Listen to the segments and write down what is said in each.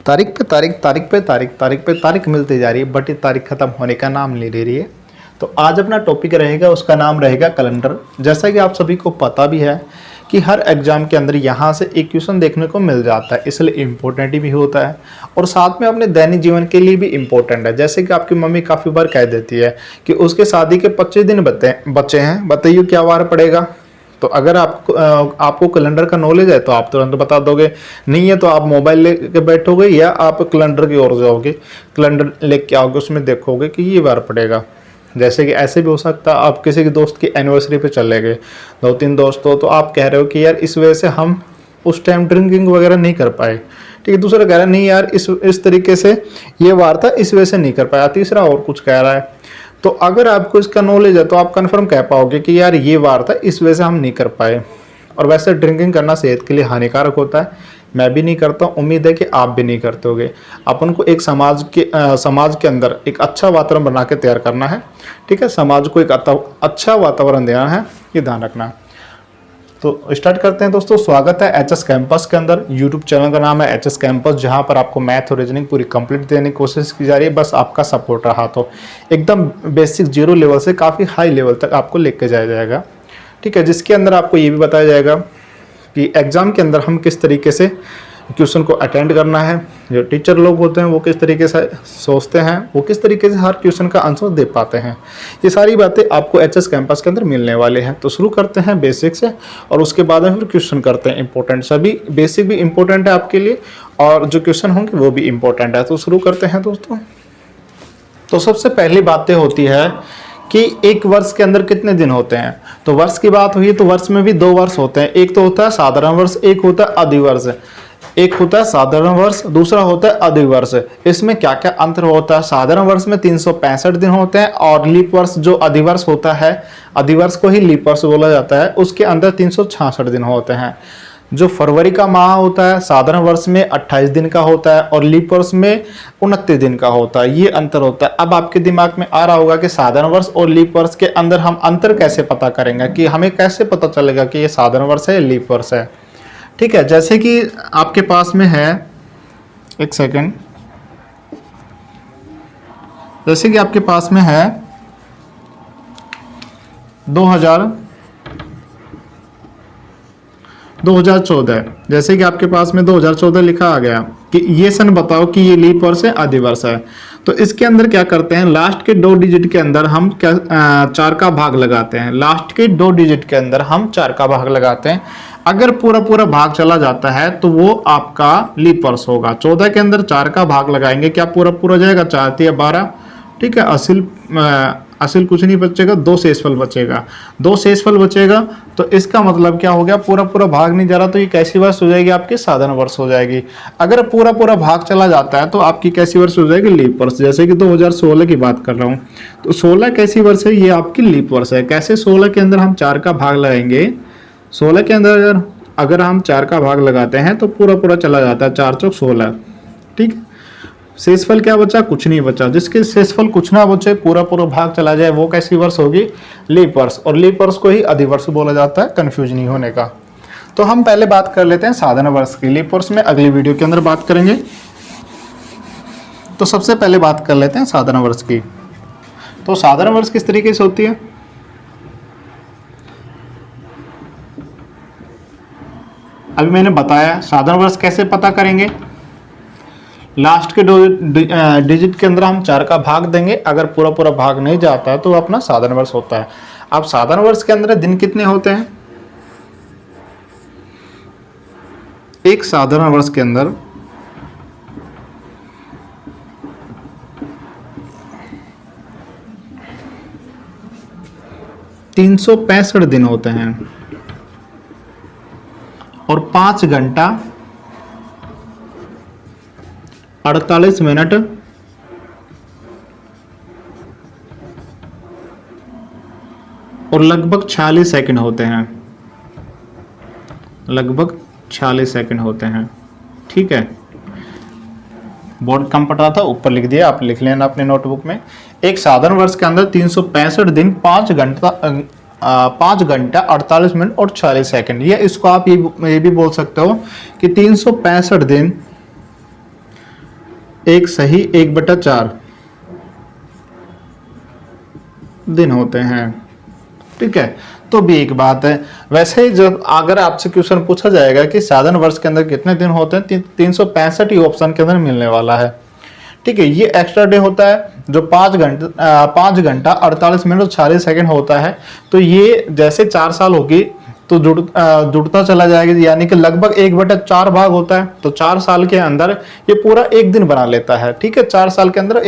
तारीख पे तारीख, तारीख पे तारीख, तारीख पे तारीख मिलती जा रही है, बट ये तारीख खत्म होने का नाम नहीं ले रही है। तो आज अपना टॉपिक रहेगा, उसका नाम रहेगा कैलेंडर। जैसा कि आप सभी को पता भी है कि हर एग्जाम के अंदर यहाँ से एक क्वेश्चन देखने को मिल जाता है, इसलिए इम्पोर्टेंट भी होता है और साथ में अपने दैनिक जीवन के लिए भी इम्पोर्टेंट है। जैसे कि आपकी मम्मी काफ़ी बार कह देती है कि उसके शादी के 25 दिन बचे हैं, बताइए क्या वार पड़ेगा। तो अगर आपको कैलेंडर का नॉलेज है तो आप तुरंत बता दोगे, नहीं है तो आप मोबाइल लेके बैठोगे या आप कैलेंडर की ओर जाओगे, कैलेंडर लेके आओगे, उसमें देखोगे कि ये बार पड़ेगा। जैसे कि ऐसे भी हो सकता है आप किसी के दोस्त की एनिवर्सरी पे चले गए, 2-3 दोस्त हो, तो आप कह रहे हो कि यार इस वजह से हम उस टाइम ड्रिंकिंग वगैरह नहीं कर पाए, ठीक है। दूसरा कह रहा है नहीं यार इस तरीके से ये वार था, इस वजह से नहीं कर पाया। तीसरा और कुछ कह रहा है। तो अगर आपको इसका नॉलेज है तो आप कंफर्म कह पाओगे कि यार ये वार था, इस वजह से हम नहीं कर पाए। और वैसे ड्रिंकिंग करना सेहत के लिए हानिकारक होता है, मैं भी नहीं करता, उम्मीद है कि आप भी नहीं करते होगे। अपन को एक समाज के अंदर एक अच्छा वातावरण बना के तैयार करना है, ठीक है। समाज को एक अच्छा वातावरण देना है, ये ध्यान रखना है। तो स्टार्ट करते हैं दोस्तों। स्वागत है एचएस कैंपस के अंदर। यूट्यूब चैनल का नाम है एचएस कैंपस, जहां पर आपको मैथ और रीजनिंग पूरी कंप्लीट देने की कोशिश की जा रही है। बस आपका सपोर्ट रहा तो एकदम बेसिक 0 लेवल से काफ़ी हाई लेवल तक आपको लेके जाया जाएगा, ठीक है। जिसके अंदर आपको ये भी बताया जाएगा कि एग्ज़ाम के अंदर हम किस तरीके से क्वेश्चन को अटेंड करना है, जो टीचर लोग होते हैं वो किस तरीके से सोचते हैं, वो किस तरीके से हर क्वेश्चन का आंसर दे पाते हैं। ये सारी बातें आपको एचएस कैंपस के अंदर मिलने वाले हैं। तो शुरू करते हैं बेसिक से और उसके बाद में फिर क्वेश्चन करते हैं इंपॉर्टेंट। सभी बेसिक भी इंपॉर्टेंट है आपके लिए और जो क्वेश्चन होंगे वो भी इंपॉर्टेंट है। तो शुरू करते हैं दोस्तों। तो सबसे पहली बातें होती है कि एक वर्ष के अंदर कितने दिन होते हैं। तो वर्ष की बात हुई तो वर्ष में भी 2 वर्ष होते हैं, एक तो होता है साधारण वर्ष, एक होता है अधिवर्ष। एक होता है साधारण वर्ष, दूसरा होता है अधिवर्ष। इसमें क्या क्या अंतर होता है? साधारण वर्ष में 365 दिन होते हैं और लीप वर्ष जो अधिवर्ष होता है, अधिवर्ष को ही लीप वर्ष बोला जाता है, उसके अंदर 366 दिन होते हैं। जो फरवरी का माह होता है साधारण वर्ष में 28 दिन का होता है और लीप वर्ष में 29 दिन का होता है, ये अंतर होता है। अब आपके दिमाग में आ रहा होगा कि साधारण वर्ष और लीप वर्ष के अंदर हम अंतर कैसे पता करेंगे, कि हमें कैसे पता चलेगा कि ये साधारण वर्ष है या लीप वर्ष है, ठीक है। जैसे कि आपके पास में है, एक सेकंड, जैसे कि आपके पास में है 2014, जैसे कि आपके पास में 2014 लिखा आ गया कि ये सन बताओ कि ये लीप वर्ष है अधिवर्ष है। तो इसके अंदर क्या करते हैं, लास्ट के 2 डिजिट के अंदर हम क्या 4 का भाग लगाते हैं। लास्ट के 2 डिजिट के अंदर हम 4 का भाग लगाते हैं। अगर पूरा पूरा भाग चला जाता है तो वो आपका लीप वर्ष होगा। 14 के अंदर 4 का भाग लगाएंगे, क्या पूरा पूरा जाएगा, 4 या 12, ठीक है। असिल कुछ नहीं बचेगा, 2 शेषफल बचेगा, 2 शेषफल बचेगा। तो इसका मतलब क्या हो गया, पूरा पूरा भाग नहीं जा रहा तो ये कैसी वर्ष हो जाएगी, आपकी साधारण वर्ष हो जाएगी। अगर पूरा पूरा भाग चला जाता है तो आपकी कैसी वर्ष हो जाएगी, लीप वर्ष। जैसे कि 2016 की बात कर रहा हूँ, तो 16 कैसी वर्ष है, ये आपकी लीप वर्ष है। कैसे, 16 के अंदर हम 4 का भाग लगाएंगे, 16 के अंदर अगर हम 4 का भाग लगाते हैं तो पूरा पूरा चला जाता है, 4 चौक 16, ठीक। शेषफल क्या बचा, कुछ नहीं बचा। जिसके शेषफल कुछ ना बचे, पूरा पूरा भाग चला जाए, वो कैसी वर्ष होगी, लीप वर्ष। और लीप वर्ष को ही अधिवर्ष बोला जाता है, कंफ्यूज नहीं होने का। तो हम पहले बात कर लेते हैं साधारण वर्ष की, लीप वर्ष में अगली वीडियो के अंदर बात करेंगे। तो सबसे पहले बात कर लेते हैं साधारण वर्ष की। तो साधारण वर्ष किस तरीके से होती है, अभी मैंने बताया। साधारण वर्ष कैसे पता करेंगे, लास्ट के 2 डिजिट के अंदर हम 4 का भाग देंगे, अगर पूरा पूरा भाग नहीं जाता है तो अपना साधारण वर्ष होता है। अब साधारण वर्ष के अंदर दिन कितने होते हैं, एक साधारण वर्ष के अंदर 365 दिन होते हैं और 5 घंटा 48 मिनट और लगभग 46 सेकंड होते हैं, लगभग 46 सेकंड होते हैं, ठीक है। बोर्ड कम पड़ रहा था, ऊपर लिख दिया, आप लिख लेना अपने नोटबुक में। एक साधारण वर्ष के अंदर 365 दिन 5 घंटा 48 मिनट और 46 सेकंड। या इसको आप ये भी बोल सकते हो कि 365 दिन एक सही 1/4 दिन होते हैं। ठीक है, तो भी एक बात है। वैसे ही जब अगर आपसे क्वेश्चन पूछा जाएगा कि साधारण वर्ष के अंदर कितने दिन होते हैं, 365 ही ऑप्शन के अंदर मिलने वाला है। ठीक है, ये एक्स्ट्रा डे होता है जो 5 घंटा 48 मिनट और 46 सेकंड होता है। तो ये जैसे 4 साल होगी तो जुड़ता चला जाएगा, यानी कि लगभग 1/4 भाग होता है। तो 4 साल के अंदर ये पूरा एक दिन बना लेता है। ठीक है, 4 साल के अंदर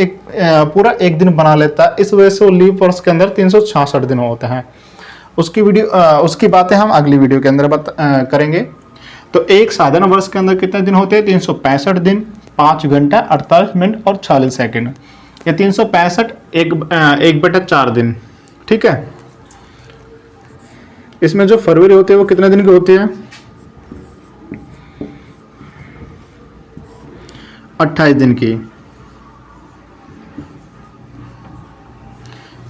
पूरा एक दिन बना लेता है। इस वजह से वो लीप वर्ष के अंदर 366 दिन होते हैं। उसकी बातें हम अगली वीडियो के अंदर करेंगे। तो एक साधारण वर्ष के अंदर कितने दिन होते हैं? 365 दिन, 5 घंटा 48 मिनट और 40 सेकंड। ये 365 1/4 दिन। ठीक है, इसमें जो फरवरी होती है वो कितने दिन की होती है? 28 दिन की।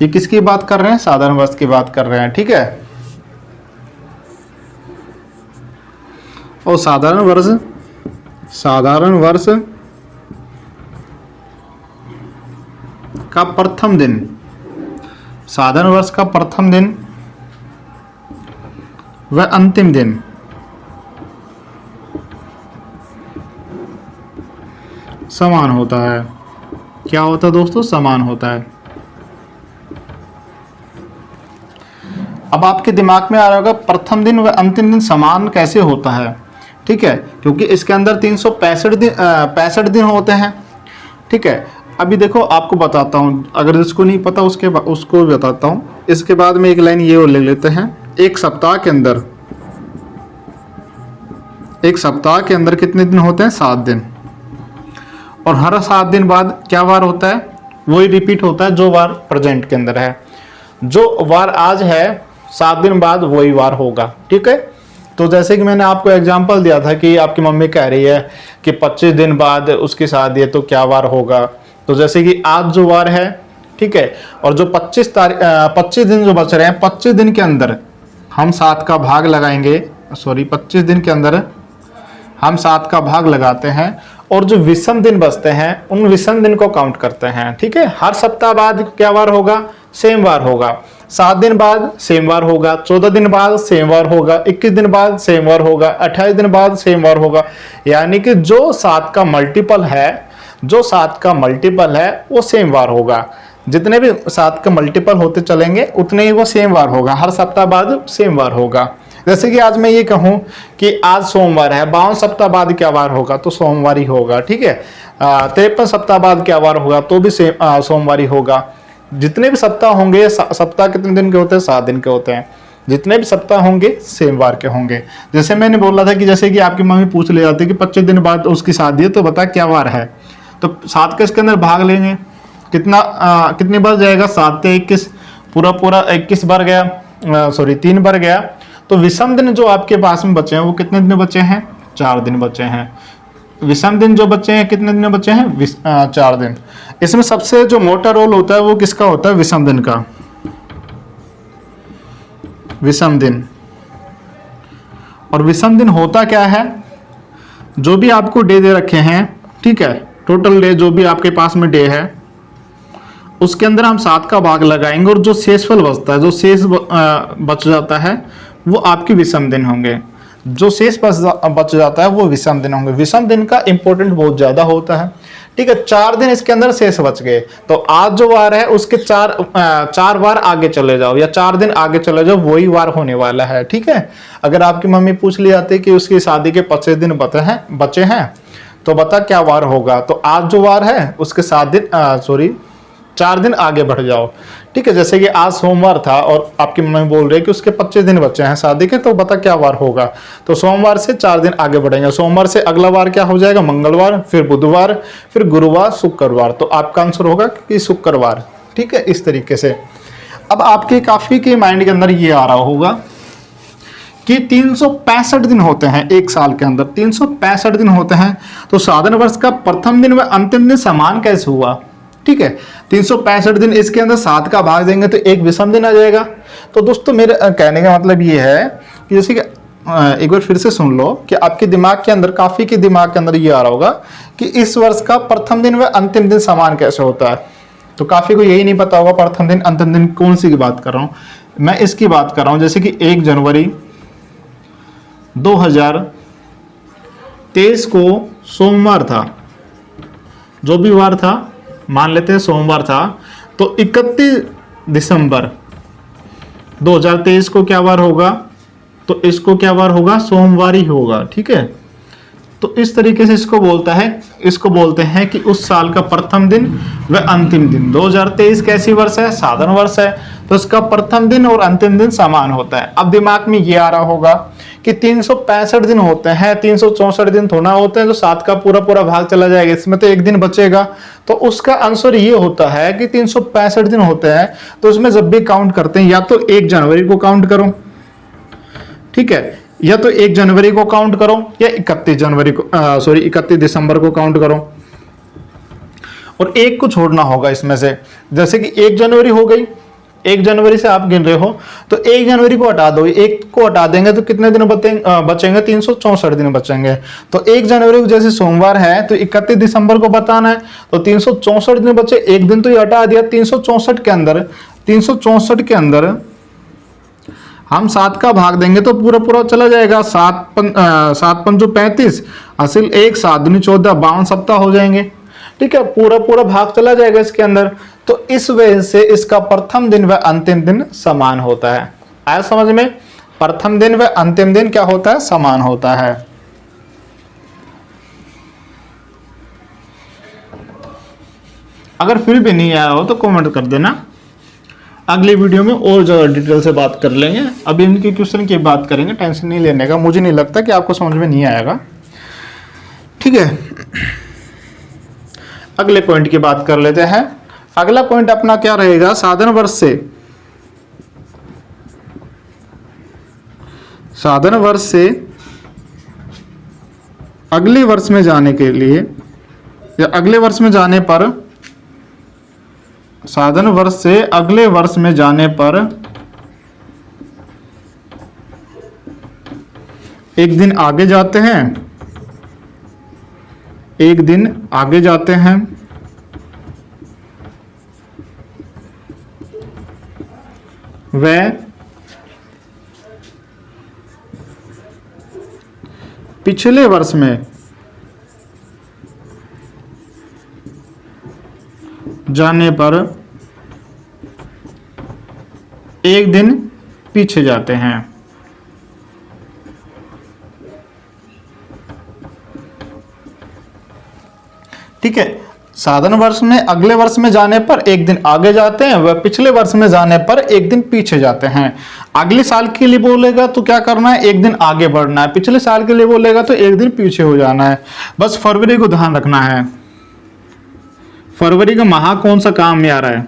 ये किसकी बात कर रहे हैं? साधारण वर्ष की बात कर रहे हैं। ठीक है, और साधारण वर्ष का प्रथम दिन, साधारण वर्ष का प्रथम दिन व अंतिम दिन समान होता है। क्या होता है दोस्तों? समान होता है। अब आपके दिमाग में आ रहा होगा प्रथम दिन व अंतिम दिन समान कैसे होता है? ठीक है, क्योंकि इसके अंदर 365 दिन होते हैं। ठीक है, अभी देखो आपको बताता हूँ, अगर जिसको नहीं पता उसको भी बताता हूँ। इसके बाद में एक लाइन ये और ले लेते हैं। एक सप्ताह के अंदर कितने दिन होते हैं? 7 दिन। और हर 7 दिन बाद क्या वार होता है? वही रिपीट होता है जो वार प्रेजेंट के अंदर है। जो वार आज है 7 दिन बाद वही वार होगा। ठीक है, तो जैसे कि मैंने आपको एग्जांपल दिया था कि आपकी मम्मी कह रही है कि 25 दिन बाद उसकी शादी है तो क्या वार होगा। तो जैसे कि आज जो वार है, ठीक है, और जो 25 दिन जो बच रहे हैं, 25 दिन के अंदर हम 7 का भाग लगाएंगे। 25 दिन के अंदर हम 7 का भाग लगाते हैं और जो विषम दिन बचते हैं उन विषम दिन को काउंट करते हैं। ठीक है, हर सप्ताह बाद क्या वार होगा? सेम वार होगा। 7 दिन बाद सेम वार होगा, 14 दिन बाद सेम वार होगा, 21 दिन बाद सेम वार होगा, 28 दिन बाद सेम वार होगा। यानी कि जो 7 का मल्टीपल है वो सेम वार होगा। जितने भी 7 का मल्टीपल होते चलेंगे उतने ही वो सेम वार होगा। हर सप्ताह बाद सेम वार होगा। जैसे कि आज मैं ये कहूं कि आज सोमवार है, 52 सप्ताह बाद क्या वार होगा? तो सोमवार ही होगा। ठीक है, 53 सप्ताह बाद क्या वार होगा? तो भी सोमवार ही होगा। जितने भी सप्ताह होंगे, सप्ताह कितने दिन के होते हैं? 7 दिन के होते हैं। जितने भी सप्ताह होंगे सेम वार के होंगे। जैसे मैंने बोला था कि जैसे कि आपकी मम्मी पूछ ले जाती है कि 25 दिन बाद उसकी शादी है तो बता क्या वार है। तो 7 के इसके अंदर भाग लेंगे, कितनी बार जाएगा? 7 से 21, पूरा 21 बार गया, 3 बार गया। तो विषम दिन जो आपके पास में बचे हैं वो कितने दिन बचे हैं? 4 दिन बचे हैं। विषम दिन जो बचे हैं कितने दिन बचे हैं? 4 दिन। इसमें सबसे जो मोटा रोल होता है वो किसका होता है? विषम दिन का। विषम दिन। और विषम दिन होता क्या है? जो भी आपको डे दे रखे हैं, ठीक है, टोटल डे जो भी आपके पास में डे है उसके अंदर हम 7 का भाग लगाएंगे और जो शेषफल बचता है, जो शेष बच जाता है वो आपके विषम दिन होंगे। जो शेष बच जाता है वो विषम दिन होंगे। विषम दिन का इंपॉर्टेंट बहुत ज्यादा होता है। ठीक है, 4 दिन इसके अंदर शेष बच गए तो आज जो वार है उसके 4 वार आगे चले जाओ या 4 दिन आगे चले जाओ, वही वार होने वाला है। ठीक है, अगर आपकी मम्मी पूछ ली जाती कि उसकी शादी के 25 दिन बचे हैं तो बता क्या वार होगा? तो आज जो वार है उसके 4 दिन आगे बढ़ जाओ। ठीक है, जैसे कि आज सोमवार था और आपकी मम्मी बोल रही है कि उसके 25 दिन बचे हैं शादी के, तो बता क्या वार होगा? तो सोमवार से 4 दिन आगे बढ़ेंगे। सोमवार से अगला वार क्या हो जाएगा? मंगलवार, फिर बुधवार, फिर गुरुवार, शुक्रवार। तो आपका आंसर होगा कि शुक्रवार। ठीक है, इस तरीके से। अब आपके काफी के माइंड के अंदर ये आ रहा होगा कि 365 दिन होते हैं एक साल के अंदर, 365 दिन होते हैं, तो साधारण वर्ष का प्रथम दिन व अंतिम दिन समान कैसे हुआ? ठीक है, 365 दिन, इसके अंदर 7 का भाग देंगे तो एक विषम दिन आ जाएगा। तो दोस्तों मेरे कहने का मतलब ये है कि जैसे कि एक बार फिर से सुन लो कि आपके दिमाग के अंदर, काफी के दिमाग के अंदर ये आ रहा होगा कि इस वर्ष का प्रथम दिन व अंतिम दिन समान कैसे होता है। तो काफी को यही नहीं पता होगा प्रथम दिन अंतिम दिन कौन सी की बात कर रहा हूं। मैं इसकी बात कर रहा हूं जैसे कि 1 जनवरी 2023 को सोमवार था, जो भी वार था मान लेते हैं सोमवार था, तो 31 दिसंबर 2023 को क्या वार होगा, तो इसको क्या वार होगा, सोमवार ही होगा। ठीक है, तो इस तरीके से इसको बोलते हैं कि उस साल का प्रथम दिन व अंतिम दिन। 2023 कैसी वर्ष है, साधारण वर्ष है, तो इसका प्रथम दिन और अंतिम दिन समान होता है। अब दिमाग में ये आ रहा होगा कि 365 दिन होते हैं, 364 दिन थोड़ा होते हैं, तो 7 का पूरा भाग चला जाएगा, इसमें तो एक दिन बचेगा। तो उसका आंसर ये होता है कि 365 दिन होते हैं, तो उसमें जब भी काउंट करते हैं या तो 1 जनवरी को काउंट करो, ठीक है, या तो 1 जनवरी को काउंट करो या 31 दिसंबर को काउंट करो, और एक को छोड़ना होगा इसमें से। जैसे कि 1 जनवरी हो गई, 1 जनवरी से आप गिन रहे हो, तो 1 जनवरी को हटा दो, 1 को हटा देंगे तो कितने दिन बचेंगे, 364 दिन बचेंगे। तो 1 जनवरी को जैसे सोमवार है तो 31 दिसंबर को बताना है, तो 364 दिन बचे, एक दिन तो ये हटा दिया। 364 के अंदर हम 7 का भाग देंगे तो पूरा चला जाएगा। 7 पंजो 35, असिल 1, 7 दूनी 14, 52 सप्ताह हो जाएंगे। ठीक है, पूरा भाग चला जाएगा इसके अंदर। तो इस वजह से इसका प्रथम दिन व अंतिम दिन समान होता है। आया समझ में? प्रथम दिन व अंतिम दिन क्या होता है, समान होता है। अगर फिर भी नहीं आया हो तो कमेंट कर देना, अगली वीडियो में और ज़्यादा डिटेल से बात कर लेंगे। अभी इनके क्वेश्चन की बात करेंगे, टेंशन नहीं लेने का। मुझे नहीं लगता कि आपको समझ में नहीं आएगा। ठीक है, अगले पॉइंट की बात कर लेते हैं। अगला पॉइंट अपना क्या रहेगा, साधारण वर्ष से अगले वर्ष में जाने के लिए, या अगले वर्ष में जाने पर, साधारण वर्ष से अगले वर्ष में जाने पर एक दिन आगे जाते हैं, वह पिछले वर्ष में जाने पर एक दिन पीछे जाते हैं। ठीक है, साधारण वर्ष में अगले वर्ष में जाने पर एक दिन आगे जाते हैं, वह पिछले वर्ष में जाने पर एक दिन पीछे जाते हैं। अगले साल के लिए बोलेगा तो क्या करना है, एक दिन आगे बढ़ना है। पिछले साल के लिए बोलेगा तो एक दिन पीछे हो जाना है। बस फरवरी को ध्यान रखना है। फरवरी का माह कौन सा काम में आ रहा है,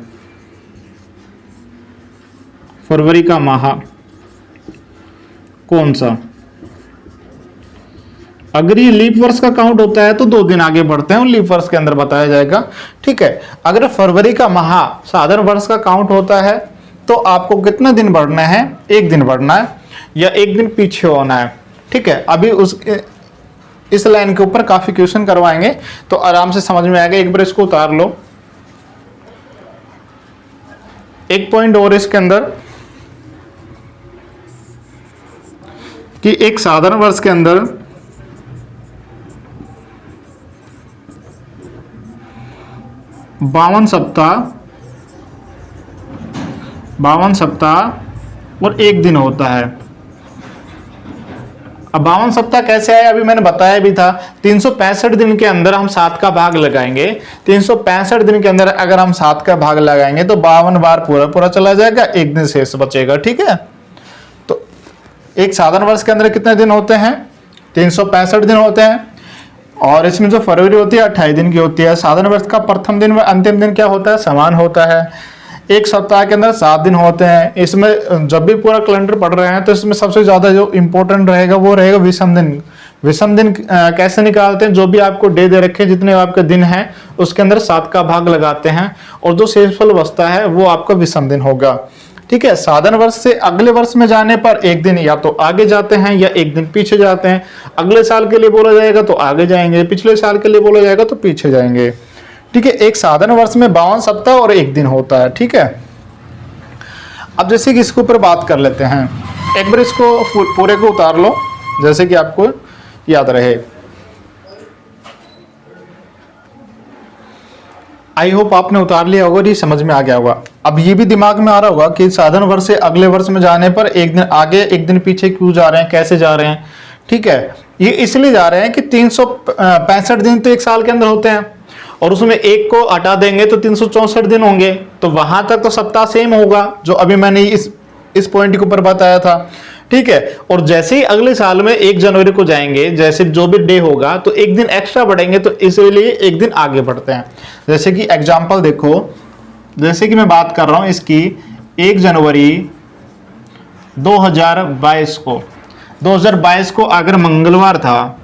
फरवरी का माह कौन सा, अगर ये लीप वर्ष का काउंट होता है तो 2 दिन आगे बढ़ते हैं, लीप वर्ष के अंदर बताया जाएगा। ठीक है, अगर फरवरी का माह साधारण वर्ष का काउंट होता है तो आपको कितना दिन बढ़ना है, 1 दिन बढ़ना है या 1 दिन पीछे होना है। ठीक है, अभी इस लाइन के ऊपर काफी क्वेश्चन करवाएंगे तो आराम से समझ में आएगा। एक बार इसको उतार लो। एक पॉइंट और इसके अंदर कि एक साधारण वर्ष के अंदर 52 सप्ताह और 1 दिन होता है। अब 52 सप्ताह कैसे आए, अभी मैंने बताया भी था। 365 दिन के अंदर हम 7 का भाग लगाएंगे। 365 दिन के अंदर अगर हम 7 का भाग लगाएंगे तो 52 बार पूरा चला जाएगा, 1 दिन शेष बचेगा। ठीक है, तो एक साधारण वर्ष के अंदर कितने दिन होते हैं, 365 दिन होते हैं, और इसमें जो फरवरी होती है 28 दिन की होती है। साधारण वर्ष का प्रथम दिन व अंतिम दिन क्या होता है, समान होता है। एक सप्ताह के अंदर 7 दिन होते हैं। इसमें जब भी पूरा कैलेंडर पढ़ रहे हैं तो इसमें सबसे ज्यादा जो इंपॉर्टेंट रहेगा वो रहेगा विषम दिन। विषम दिन कैसे निकालते हैं, जो भी आपको डे दे रखे, जितने आपके दिन हैं उसके अंदर 7 का भाग लगाते हैं और जो शेषफल बचता है वो आपका विषम दिन होगा। ठीक है। साधारण वर्ष से अगले वर्ष में जाने पर एक दिन या तो आगे जाते हैं या एक दिन पीछे जाते हैं। अगले साल के लिए बोला जाएगा तो आगे जाएंगे, पिछले साल के लिए बोला जाएगा तो पीछे जाएंगे। ठीक है। एक साधारण वर्ष में 52 सप्ताह और एक दिन होता है। ठीक है। अब जैसे कि इसके ऊपर बात कर लेते हैं, एक बार इसको पूरे को उतार लो जैसे कि आपको याद रहे। आई होप आपने उतार लिया होगा और ये समझ में आ गया होगा। अब ये भी दिमाग में आ रहा होगा कि साधारण वर्ष से अगले वर्ष में जाने पर एक दिन आगे एक दिन पीछे क्यों जा रहे हैं, कैसे जा रहे हैं। ठीक है। ये इसलिए जा रहे हैं कि 365 दिन तो एक साल के अंदर होते हैं और उसमें एक को हटा देंगे तो 364 दिन होंगे, तो वहां तक तो सप्ताह सेम होगा जो अभी मैंने इस पॉइंट के ऊपर बताया था। ठीक है। और जैसे ही अगले साल में 1 जनवरी को जाएंगे, जैसे जो भी डे होगा तो एक दिन एक्स्ट्रा बढ़ेंगे, तो इसलिए एक दिन आगे बढ़ते हैं। जैसे कि एग्जांपल देखो, जैसे कि मैं बात कर रहा हूं इसकी 1 जनवरी 2022 को अगर मंगलवार था,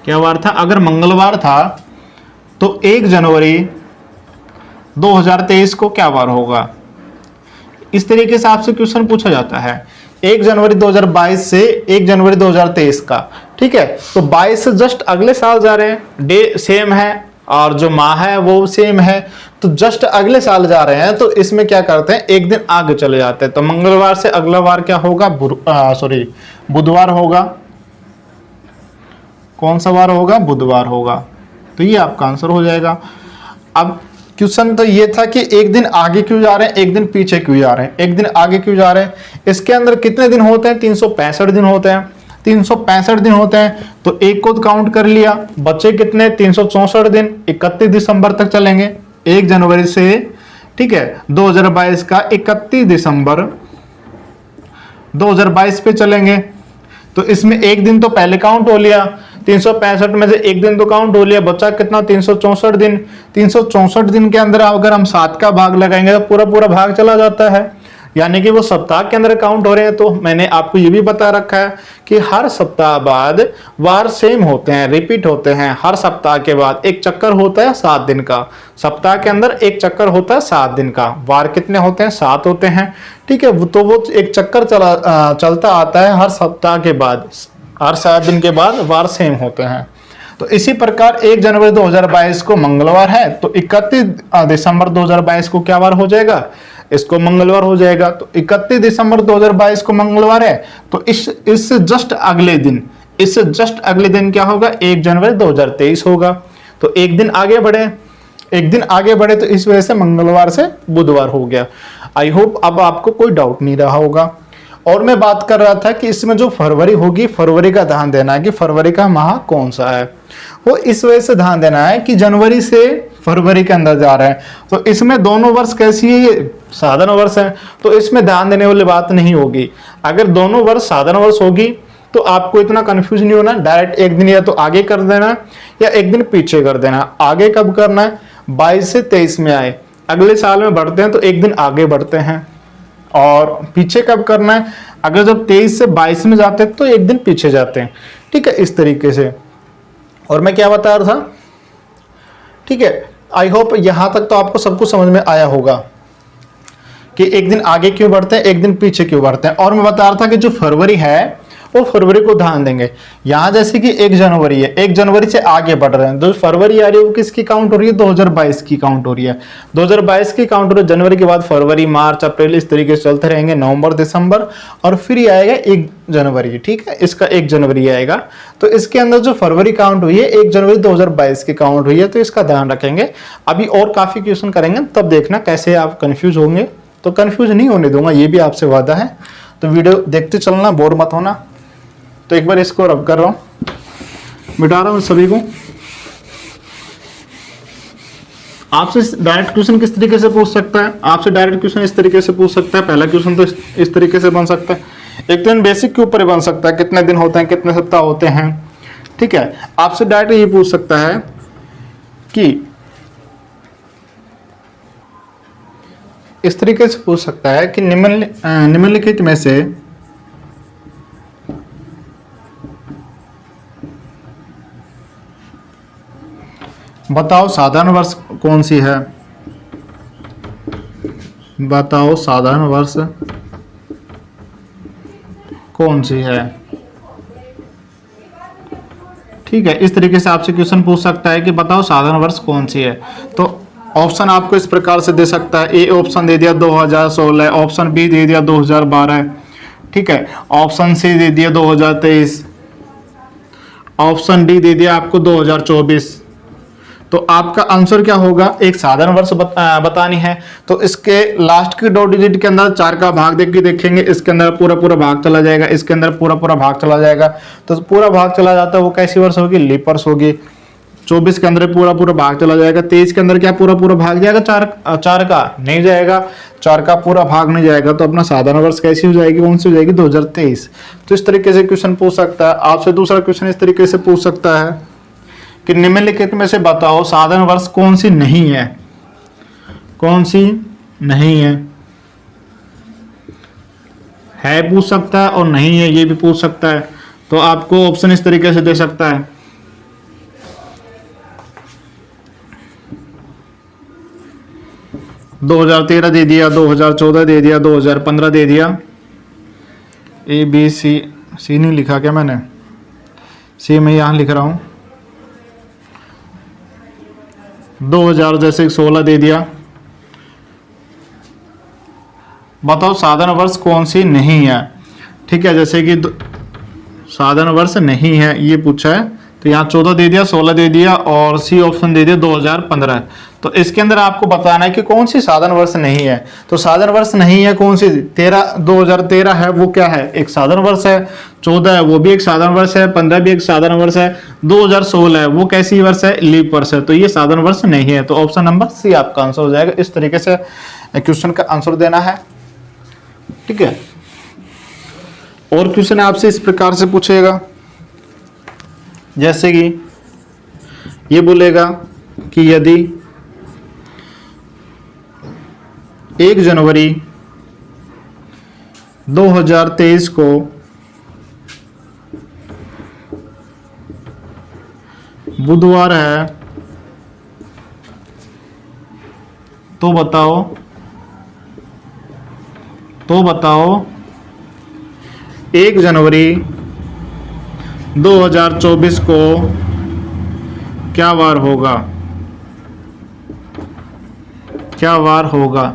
क्या वार था, अगर मंगलवार था तो 1 जनवरी 2023 को क्या वार होगा। इस तरीके से आपसे क्वेश्चन पूछा जाता है 1 जनवरी 2022 से 1 जनवरी 2023 का। ठीक है। तो 22 से जस्ट अगले साल जा रहे हैं, डे सेम है और जो माह है वो सेम है, तो जस्ट अगले साल जा रहे हैं, तो इसमें क्या करते हैं एक दिन आगे चले जाते हैं। तो मंगलवार से अगला वार क्या होगा, बुधवार होगा। कौन सा वार होगा, बुधवार होगा। तो ये आपका आंसर हो जाएगा। अब क्वेश्चन तो ये था कि एक दिन आगे क्यों जा रहे हैं, एक दिन पीछे क्यों जा रहे हैं। एक दिन आगे क्यों जा रहे हैं, इसके अंदर कितने दिन होते हैं, 365 दिन होते हैं। 365 दिन होते हैं तो एक को काउंट कर लिया, बचे कितने, 364 दिन। 31 दिसंबर तक चलेंगे, 1 जनवरी से, ठीक है, 2022 का 31 दिसंबर 2022 पे चलेंगे। तो इसमें एक दिन तो पहले काउंट हो लिया, 365 में से एक दिन तो काउंट हो लिया, बचा कितना, 364 दिन। 364 दिन के अंदर अगर हम 7 का भाग लगाएंगे तो पूरा पूरा भाग चला जाता है, यानी कि वो सप्ताह के अंदर काउंट हो रहे हैं। तो मैंने आपको ये भी बता रखा है कि हर सप्ताह बाद वार सेम होते हैं, रिपीट होते हैं। हर सप्ताह के बाद एक चक्कर होता है 7 दिन का, सप्ताह के अंदर एक चक्कर होता है 7 दिन का। वार कितने होते हैं, 7 होते हैं। ठीक है। तो वो एक चक्कर चलता आता है हर सप्ताह के बाद, हर 7 दिन के बाद वार सेम होते हैं। तो इसी प्रकार 1 जनवरी 2022 को मंगलवार है तो 31 दिसंबर 2022 को क्या वार हो जाएगा, इसको मंगलवार हो जाएगा। तो 31 दिसंबर 2022 को मंगलवार है तो इससे जस्ट अगले दिन क्या होगा, 1 जनवरी 2023 होगा। तो एक दिन आगे बढ़े तो इस वजह से मंगलवार से बुधवार हो गया। आई होप अब आपको कोई डाउट नहीं रहा होगा। और मैं बात कर रहा था कि इसमें जो फरवरी होगी, फरवरी का ध्यान देना है कि फरवरी का माह कौन सा है। वो इस वजह से ध्यान देना है कि जनवरी से फरवरी के अंदर जा रहे हैं, तो इसमें दोनों वर्ष कैसी है, ये साधारण वर्ष है, तो इसमें ध्यान देने वाली बात नहीं होगी। अगर दोनों वर्ष साधारण वर्ष होगी तो आपको इतना कंफ्यूज नहीं होना, डायरेक्ट एक दिन या तो आगे कर देना या एक दिन पीछे कर देना। आगे कब करना है, 22 से 23 में आए, अगले साल में बढ़ते हैं तो एक दिन आगे बढ़ते हैं। और पीछे कब करना है, अगर जब 23 से 22 में जाते हैं तो एक दिन पीछे जाते हैं। ठीक है, इस तरीके से। और मैं क्या बता रहा था, ठीक है, आई होप यहां तक तो आपको सब कुछ समझ में आया होगा कि एक दिन आगे क्यों बढ़ते हैं, एक दिन पीछे क्यों बढ़ते हैं। और मैं बता रहा था कि जो फरवरी है वो फरवरी को ध्यान देंगे। यहां जैसे कि 1 जनवरी है, 1 जनवरी से आगे बढ़ रहे हैं, जो फरवरी आ रही है वो किसकी काउंट हो रही है, 2022 की काउंट हो रही है। 2022 की काउंट हो रही है। जनवरी के बाद फरवरी, मार्च, अप्रैल, इस तरीके से चलते रहेंगे, नवंबर, दिसंबर, और फिर ये आएगा 1 जनवरी। ठीक है, इसका 1 जनवरी आएगा। तो इसके अंदर जो फरवरी काउंट हुई है 1 जनवरी 2022 की काउंट हुई है, तो इसका ध्यान रखेंगे। अभी और काफी क्वेश्चन करेंगे, तब देखना कैसे आप कंफ्यूज होंगे। तो कंफ्यूज नहीं होने दूंगा, ये भी आपसे वादा है। तो वीडियो देखते चलना, बोर मत होना। तो एक बार इसको रब कर रहा हूं, मिटा रहा हूं सभी को। आपसे डायरेक्ट क्वेश्चन किस तरीके से पूछ सकता है, आपसे डायरेक्ट क्वेश्चन इस तरीके से पूछ सकता है। पहला क्वेश्चन तो इस तरीके से बन सकता है, एक दिन बेसिक के ऊपर बन सकता है, कितने दिन होते हैं, कितने सप्ताह होते हैं। ठीक है, आपसे डायरेक्ट ये पूछ सकता है कि इस तरीके से पूछ सकता है कि निम्नलिखित में से बताओ साधारण वर्ष कौन सी है। बताओ साधारण वर्ष कौन सी है। ठीक है, इस तरीके से आपसे क्वेश्चन पूछ सकता है कि बताओ साधारण वर्ष कौन सी है। तो ऑप्शन आपको इस प्रकार से दे सकता है। ए ऑप्शन दे दिया 2016, ऑप्शन बी दे दिया 2012, ठीक है, ऑप्शन सी दे दिया 2023, ऑप्शन डी दे दिया आपको 2024। तो आपका आंसर क्या होगा, एक साधारण वर्ष बतानी है। तो इसके लास्ट की 2 डिजिट के अंदर 4 का भाग देख के देखेंगे, इसके अंदर पूरा पूरा भाग चला जाएगा, इसके अंदर पूरा पूरा भाग चला जाएगा। तो पूरा भाग चला जाता है वो कैसी वर्ष होगी, लीप वर्ष होगी। 24 के अंदर पूरा पूरा भाग चला जाएगा। 23 के अंदर क्या पूरा पूरा भाग जाएगा, 4 का नहीं जाएगा, 4 का पूरा भाग नहीं जाएगा। तो अपना साधारण वर्ष कैसी हो जाएगी, कौन सी हो जाएगी, 2023। तो इस तरीके से क्वेश्चन पूछ सकता है आपसे। दूसरा क्वेश्चन इस तरीके से पूछ सकता है कि निम्नलिखित में से बताओ साधारण वर्ष कौन सी नहीं है, कौन सी नहीं है पूछ सकता है, और नहीं है ये भी पूछ सकता है। तो आपको ऑप्शन इस तरीके से दे सकता है। - 2013 दे दिया, 2014 दे दिया, 2015 दे दिया। ए बी सी नहीं लिखा क्या मैंने, सी मैं यहां लिख रहा हूं। 2000 जैसे 16 दे दिया। बताओ साधारण वर्ष कौन सी नहीं है। ठीक है, जैसे कि साधारण वर्ष नहीं है ये पूछा है, तो यहाँ 14 दे दिया, 16 दे दिया, और सी ऑप्शन दे दिया 2015। तो इसके अंदर आपको बताना है कि कौन सी साधारण वर्ष नहीं है। तो साधारण वर्ष नहीं है कौन सी, 2013 है वो क्या है, एक साधारण वर्ष है। 14 है वो भी एक साधारण वर्ष है। 15 भी एक साधारण वर्ष है। 2016 है वो कैसी वर्ष है, लीप वर्ष है। तो ये साधारण वर्ष नहीं है। तो ऑप्शन नंबर सी आपका आंसर हो जाएगा। इस तरीके से क्वेश्चन का आंसर देना है। ठीक है, और क्वेश्चन आपसे इस प्रकार से पूछेगा, जैसे कि ये बोलेगा कि यदि 1 जनवरी 2023 को बुधवार है तो बताओ 1 जनवरी 2024 को क्या वार होगा, क्या वार होगा।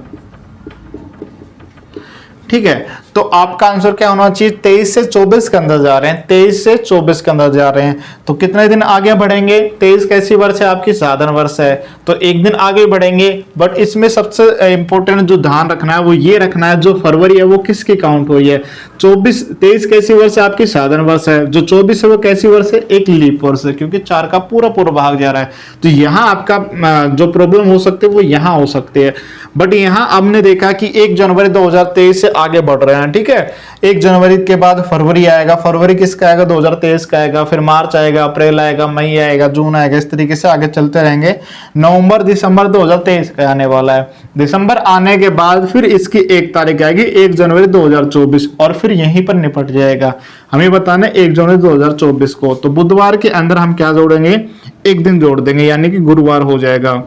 ठीक है, तो आपका आंसर क्या होना चाहिए, 23 से 24 के अंदर जा रहे हैं, 23 से 24 के अंदर जा रहे हैं। तो कितने दिन आगे बढ़ेंगे, 23 कैसी वर्ष है आपकी, साधारण वर्ष है, तो एक दिन आगे बढ़ेंगे। बट इसमें सबसे इंपॉर्टेंट जो ध्यान रखना है वो ये रखना है, जो फरवरी है वो किसकी काउंट हुई है। 23 कैसी वर्ष है आपकी, साधारण वर्ष है। जो 24 है वो कैसी वर्ष है, एक लीप वर्ष है, क्योंकि 4 का पूरा पूरा भाग जा रहा है। तो यहाँ आपका जो प्रॉब्लम हो सकती है वो यहाँ हो सकती है। बट यहाँ हमने देखा कि 1 जनवरी 2023 से आगे बढ़ रहे हैं। ठीक है, 1 जनवरी के बाद फरवरी आएगा, फरवरी किसका आएगा, 2023 का आएगा, फिर मार्च आएगा, अप्रैल आएगा, मई आएगा, जून आएगा, इस तरीके से आगे चलते रहेंगे। नवंबर दिसंबर 2023 का आने वाला है। दिसंबर आने के बाद फिर इसकी 1 तारीख आएगी, 1 जनवरी 2024, और फिर यहीं पर निपट जाएगा। हमें बताना है 1 जनवरी 2024 को। तो बुधवार के अंदर हम क्या जोड़ेंगे, एक दिन जोड़ देंगे, यानी कि गुरुवार हो जाएगा।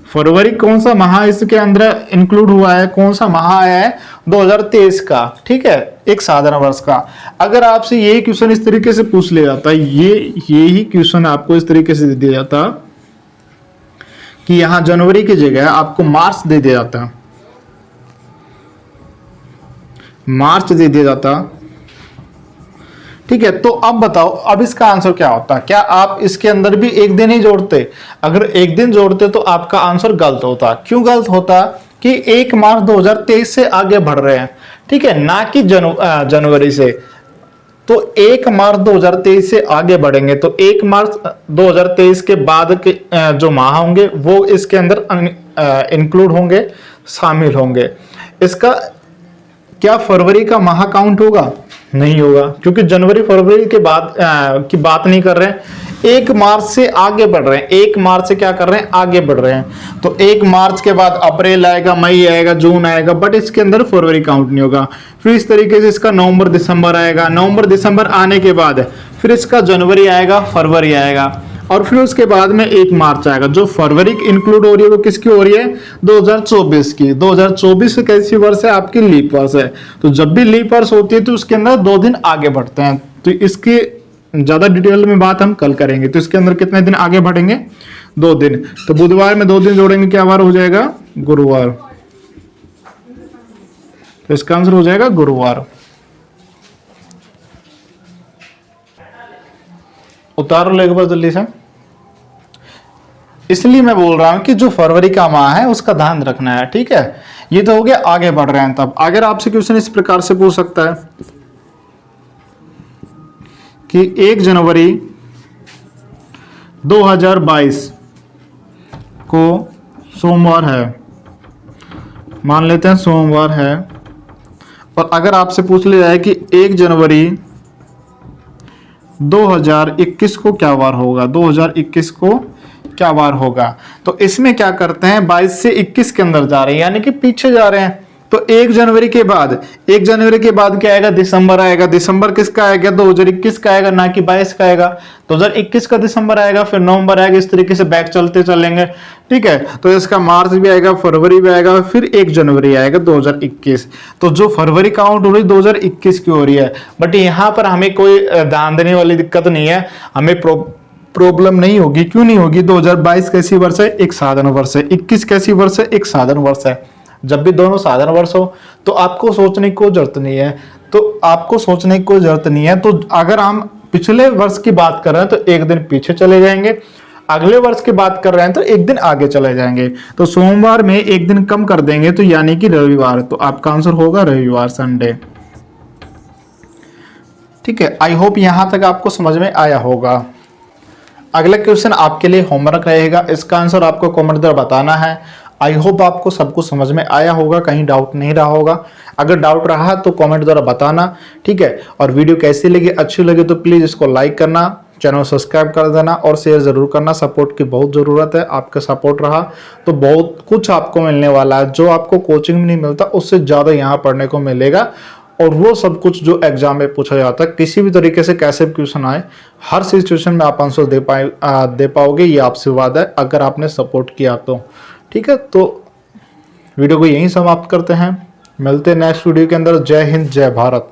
फरवरी कौन सा माह इसके अंदर इंक्लूड हुआ है, कौन सा माह आया है, 2023 का। ठीक है, एक साधारण वर्ष का। अगर आपसे ये क्वेश्चन इस तरीके से पूछ लिया जाता, ये ही क्वेश्चन आपको इस तरीके से दे दिया जाता कि यहां जनवरी की जगह आपको मार्च दे दिया जाता, मार्च दे दिया जाता। ठीक है, तो अब बताओ, अब इसका आंसर क्या होता, क्या आप इसके अंदर भी एक दिन ही जोड़ते। अगर एक दिन जोड़ते तो आपका आंसर गलत होता। क्यों गलत होता, कि 1 मार्च 2023 से आगे बढ़ रहे हैं, ठीक है, ना कि जनवरी से। तो 1 मार्च 2023 से आगे बढ़ेंगे, तो 1 मार्च 2023 के बाद के जो माह होंगे वो इसके अंदर इंक्लूड होंगे, शामिल होंगे। इसका क्या फरवरी का माह काउंट होगा, नहीं होगा, क्योंकि जनवरी फरवरी के बाद की बात नहीं कर रहे हैं। 1 मार्च से आगे बढ़ रहे हैं, 1 मार्च से क्या कर रहे हैं, आगे बढ़ रहे हैं। तो 1 मार्च के बाद अप्रैल आएगा, मई आएगा, जून आएगा, बट इसके अंदर फरवरी काउंट नहीं होगा। फिर इस तरीके से इसका नवंबर दिसंबर आएगा, नवंबर दिसंबर आने के बाद फिर इसका जनवरी आएगा, फरवरी आएगा। और फिर उसके बाद में 1 मार्च आएगा। जो फरवरी इंक्लूड हो रही है वो किसकी हो रही है? 2024 की। 2024 कैसी वर्ष है? आपकी लीप वर्ष है। तो जब भी लीप वर्ष होती है तो उसके अंदर 2 दिन आगे बढ़ते हैं। तो इसकी ज्यादा डिटेल में बात हम कल करेंगे। तो इसके अंदर कितने दिन आगे बढ़ेंगे? 2 दिन। तो बुधवार में 2 दिन जोड़ेंगे, क्या वार हो जाएगा? गुरुवार। तो इसका आंसर हो जाएगा गुरुवार। उतारो लगभग जल्दी से। इसलिए मैं बोल रहा हूं कि जो फरवरी का माह है उसका ध्यान रखना है, ठीक है। ये तो हो गया आगे बढ़ रहे हैं। तब अगर आपसे क्वेश्चन इस प्रकार से पूछ सकता है कि 1 जनवरी 2022 को सोमवार है, मान लेते हैं सोमवार है, और अगर आपसे पूछ लिया है कि 1 जनवरी 2021 को क्या वार होगा? 2021 को क्या वार होगा? तो इसमें क्या करते हैं, 22 से 21 के अंदर जा रहे हैं, यानी कि पीछे जा रहे हैं। तो 1 जनवरी के बाद क्या आएगा? दिसंबर आएगा। दिसंबर किसका आएगा? 2021 का आएगा, ना कि 22 का आएगा। 2021 का दिसंबर आएगा, फिर नवंबर आएगा, इस तरीके से बैक चलते चलेंगे, ठीक है। तो इसका मार्च भी आएगा, फरवरी भी आएगा, फिर 1 जनवरी आएगा 2021। तो जो फरवरी काउंट हो रही है 2021 की हो रही है। बट यहाँ पर हमें कोई ध्यान देने वाली दिक्कत नहीं है, हमें प्रॉब्लम नहीं होगी। क्यों नहीं होगी? 2022 कैसी वर्ष है? एक साधारण वर्ष है। 21 कैसी वर्ष है? एक साधारण वर्ष है। जब भी दोनों साधारण वर्ष हो तो आपको सोचने की कोई जरूरत नहीं है। तो अगर हम पिछले वर्ष की बात कर रहे हैं तो 1 दिन पीछे चले जाएंगे, अगले वर्ष की बात कर रहे हैं तो 1 दिन आगे चले जाएंगे। तो सोमवार में 1 दिन कम कर देंगे, तो यानी कि रविवार। तो आपका आंसर होगा रविवार, संडे, ठीक है। आई होप यहां तक आपको समझ में आया होगा। अगला क्वेश्चन आपके लिए होमवर्क रहेगा, इसका आंसर आपको कमेंट द्वारा बताना है। आई होप आपको सब कुछ समझ में आया होगा, कहीं डाउट नहीं रहा होगा। अगर डाउट रहा तो कमेंट द्वारा बताना, ठीक है। और वीडियो कैसी लगी, अच्छी लगी तो प्लीज इसको लाइक करना, चैनल सब्सक्राइब कर देना और शेयर जरूर करना। सपोर्ट की बहुत जरूरत है, आपका सपोर्ट रहा तो बहुत कुछ आपको मिलने वाला है। जो आपको कोचिंग में नहीं मिलता उससे ज्यादा यहाँ पढ़ने को मिलेगा। और वो सब कुछ जो एग्जाम में पूछा जाता है, किसी भी तरीके से कैसे भी क्वेश्चन आए, हर सिचुएशन में आप आंसर दे पाओगे, ये आपसे वादा है, अगर आपने सपोर्ट किया तो, ठीक है। तो वीडियो को यहीं समाप्त करते हैं, मिलते हैं नेक्स्ट वीडियो के अंदर। जय हिंद, जय भारत।